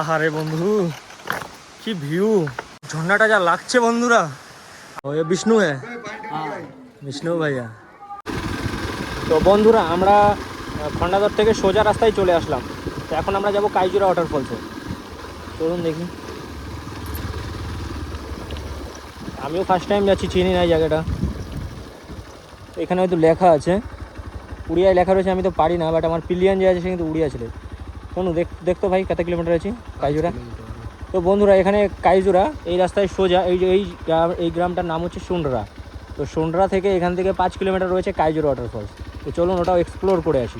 আহারে বন্ধু, কি ভিউ! ঝর্ণাটা যা লাগছে বন্ধুরা। ওই বিষ্ণু বিষ্ণু ভাইয়া। তো বন্ধুরা আমরা খন্ডাদর থেকে সোজা রাস্তায় চলে আসলাম। তো এখন আমরা যাব কাইজুরা ওয়াটারফলসে। চলুন দেখি। আমিও ফার্স্ট টাইম যাচ্ছি, চিনি না এই জায়গাটা। এখানে হয়তো লেখা আছে, উড়িয়ায় লেখা রয়েছে, আমি তো পারি না, বাট আমার পিলিয়ান যে আছে সে কিন্তু উড়িয়া ছিল। শোনো দেখতো ভাই কত কিলোমিটার আছে কাইজুরা। তো বন্ধুরা এখানে কাইজুরা এই রাস্তায় সোজা এই গ্রামটার নাম হচ্ছে সুন্ডরা। তো সুন্ডরা থেকে এখান থেকে 5 কিলোমিটার রয়েছে কাইজুরা ওয়াটারফলস। তো চলুন ওটাও এক্সপ্লোর করে আসি।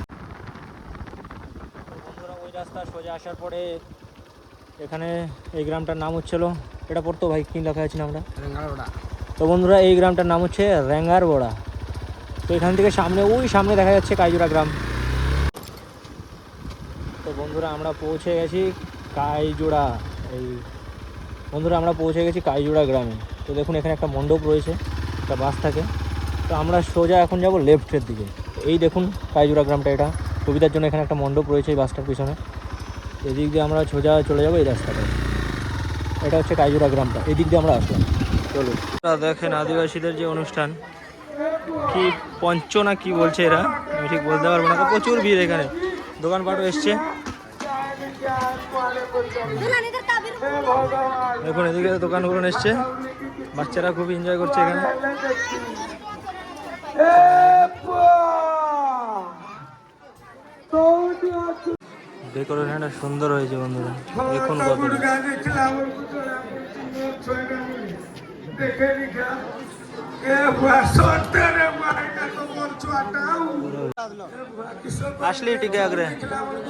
বন্ধুরা ওই রাস্তা সোজা আসার পরে এখানে এই গ্রামটার নাম হচ্ছিল, এটা পড়তো ভাই কী লেখা আছে নামটা? রেঙ্গারবোড়া। তো বন্ধুরা এই গ্রামটার নাম হচ্ছে রেঙ্গারবোড়া। তো এখান থেকে সামনে দেখা যাচ্ছে কাইজুরা গ্রাম। তো বন্ধুরা আমরা পৌঁছে গেছি কাইজুড়া। আমরা পৌঁছে গেছি কাইজুড়া গ্রামে। তো দেখুন এখানে একটা মণ্ডপ রয়েছে, একটা বাস থাকে। তো আমরা সোজা এখন যাব লেফটের দিকে। এই দেখুন কাইজুড়া গ্রামটা, এটা সুবিধার জন্য এখানে একটা মণ্ডপ রয়েছে এই বাসটার পিছনে। এদিক দিয়ে আমরা সোজা চলে যাবো এই রাস্তাটা। এটা হচ্ছে কাইজুড়া গ্রামটা, এই দিক দিয়ে আমরা আসলাম। চলুন দেখেন আদিবাসীদের যে অনুষ্ঠান, কি পঞ্চ না কি বলছে এরা, আমি ঠিক বলতে পারবো না। প্রচুর ভিড় এখানে, দোকানপাটও এসছে। দেখুন এদিকে দোকানগুলো এসছে, বাচ্চারা খুব এনজয় করছে এখানে। ডেকোরেশনটা সুন্দর হয়েছে বন্ধুরা, দেখুন কত। আসলি টিকে আগ্রে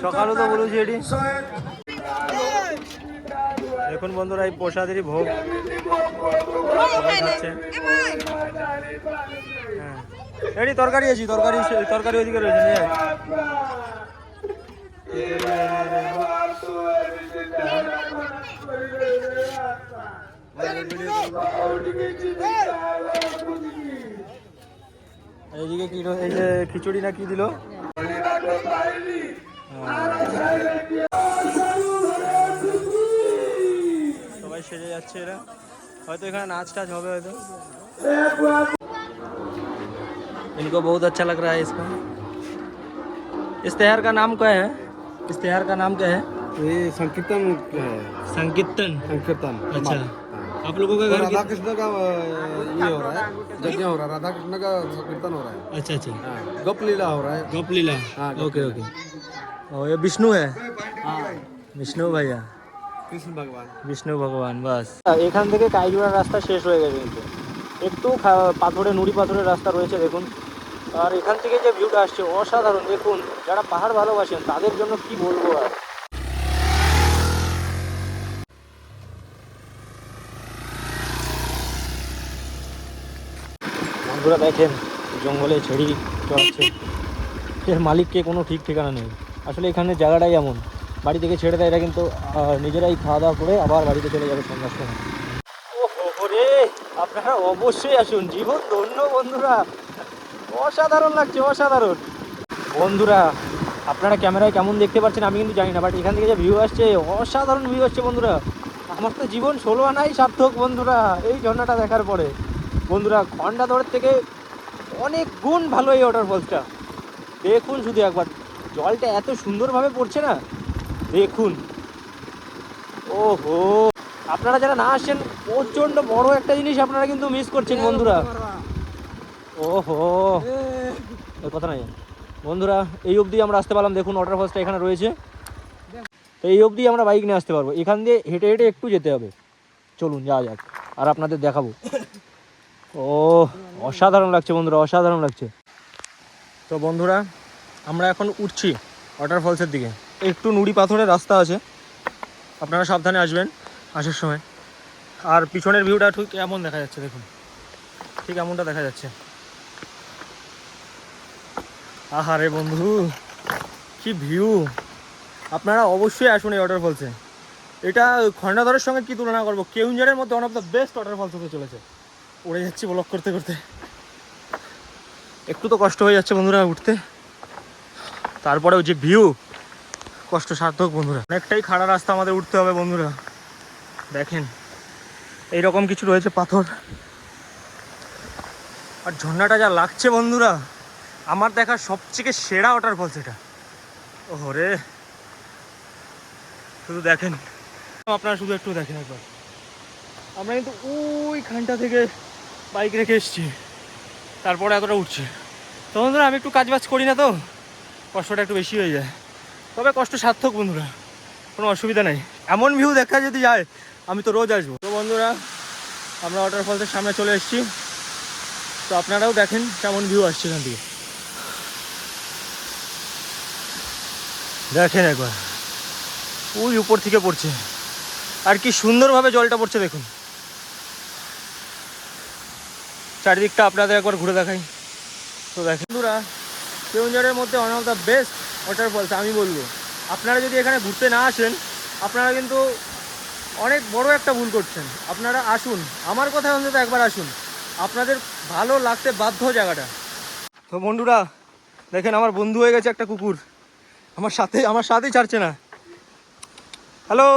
সকালও তো বলছি এটি। দেখুন বন্ধুরা এই প্রসাদেরই ভোগ খাচ্ছে। হ্যাঁ এটি তরকারি আছে, তরকারি ওইদিকে রয়েছে। এইদিকে কি এই যে খিচুড়ি না কি দিল। সবাই সেজে যাচ্ছে, এরা হয়তো এখানে नाच टाच হবে হয়তো। इनको बहुत अच्छा लग रहा है इसका। इस त्योहार का नाम क्या है? इस त्योहार का नाम क्या है? ये संकीर्तन है। संकीर्तन। अच्छा, आप लोगों का घर राधा कृष्ण का ये हो रहा है, यज्ञ हो रहा है, राधा कृष्ण का संकीर्तन हो रहा है। अच्छा अच्छा, गोप लीला हो रहा है। गोप लीला। हाँ, ओके ओके। और ये विष्णु है, हाँ, विष्णु भैया, कृष्ण भगवान। বিষ্ণু ভগবান। বাস এখান থেকে কাইজুড়ার রাস্তা শেষ হয়ে গেছে, কিন্তু একটু নুড়ি পাথরের রাস্তা রয়েছে দেখুন। আর এখান থেকে যে ভিউটা আসছে অসাধারণ। দেখুন যারা পাহাড় ভালোবাসেন তাদের জন্য কি বলবো আর। বন্ধুরা দেখেন জঙ্গলে ছেড়ি চড়াচ্ছে, এর মালিককে কোনো ঠিক ঠিকানা নেই। আসলে এখানে জায়গাটাই এমন, বাড়ি থেকে ছেড়ে দেয় এরা, কিন্তু নিজেরাই খাওয়া দাওয়া করে আবার বাড়িতে চলে যাবে সন্ধ্যার সময়। ওহো রে, আপনারা অবশ্যই আসুন, জীবন ধন্য বন্ধুরা। অসাধারণ লাগছে, অসাধারণ বন্ধুরা। আপনারা ক্যামেরায় কেমন দেখতে পাচ্ছেন আমি কিন্তু জানি না, বাট এখান থেকে যে ভিউ আসছে অসাধারণ ভিউ আসছে বন্ধুরা। আমার তো জীবন 16 আনাই সার্থক বন্ধুরা এই ঝর্ণাটা দেখার পরে। বন্ধুরা খন্ডাদরের থেকে অনেক গুণ ভালো এই ওয়াটারফলসটা। দেখুন শুধু একবার, জলটা এত সুন্দরভাবে পড়ছে না, দেখুন। ওহো, আপনারা যারা না আসছেন প্রচণ্ড বড় একটা জিনিস আপনারা কিন্তু মিস করছেন বন্ধুরা। ওহো, ওই কথা নাই বন্ধুরা, এই অবধি আমরা আসতে পারলাম। দেখুন ওয়াটারফলসটা এখানে রয়েছে, তো এই অবধি আমরা বাইক নিয়ে আসতে পারবো। এখান দিয়ে হেঁটে হেঁটে একটু যেতে হবে। চলুন যাওয়া যাক, আর আপনাদের দেখাবো। ও অসাধারণ লাগছে বন্ধুরা, অসাধারণ লাগছে। তো বন্ধুরা আমরা এখন উঠছি ওয়াটারফলসের দিকে। একটু নুড়ি পাথরের রাস্তা আছে, আপনারা সাবধানে আসবেন আসার সময়। আর পিছনের ভিউটা ঠিক এমন দেখা যাচ্ছে, দেখুন ঠিক এমনটা দেখা যাচ্ছে। আহারে বন্ধু, কি ভিউ! আপনারা অবশ্যই আসুন এই ওয়াটারফলসে। এটা খন্ডাধরের সঙ্গে কি তুলনা করবো, কেউঞ্ঝারের মধ্যে one of the best waterfalls হতে চলেছে। উড়ে যাচ্ছি ব্লগ করতে করতে, একটু তো কষ্ট হয়ে যাচ্ছে বন্ধুরা উঠতে, তারপরেও যে ভিউ কষ্ট সার্থক বন্ধুরা। অনেকটাই খাড়া রাস্তা আমাদের উঠতে হবে বন্ধুরা। দেখেন এইরকম কিছু রয়েছে পাথর, আর ঝর্ণাটা যা লাগছে বন্ধুরা, আমার দেখা সবথেকে সেরা ওয়াটারফলস এটা। ওরে শুধু দেখেন, আপনারা শুধু একটু দেখেন একবার। আমরা কিন্তু ওইখানটা থেকে বাইক রেখে এসেছি, তারপরে এতটা উঠছে। তো বন্ধুরা আমি একটু কাজবাজ করি না, তো কষ্টটা একটু বেশি হয়ে যায়, তবে কষ্ট সার্থক বন্ধুরা, কোনো অসুবিধা নেই। এমন ভিউ দেখা যদি যায় আমি তো রোজ আসবো। তো বন্ধুরা আমরা ওয়াটারফলসের সামনে চলে এসেছি, তো আপনারাও দেখেন কেমন ভিউ আসছে এখান থেকে। দেখেন একবার, ওই উপর থেকে পড়ছে, আর কি সুন্দরভাবে জলটা পড়ছে দেখুন। চারিদিকটা আপনাদের একবার ঘুরে দেখাই। তো দেখেন বন্ধুরা, কেওনঝড়ের মধ্যে one of the best waterfalls আমি বলবো। আপনারা যদি এখানে ঘুরতে না আসেন, আপনারা কিন্তু অনেক বড় একটা ভুল করছেন। আপনারা আসুন, আমার কথা অন্তত একবার আসুন, আপনাদের ভালো লাগতে বাধ্য জায়গাটা। তো বন্ধুরা দেখেন, আমার বন্ধু হয়ে গেছে একটা কুকুর, আমার সাথেই ছাড়ছে না। হ্যালো।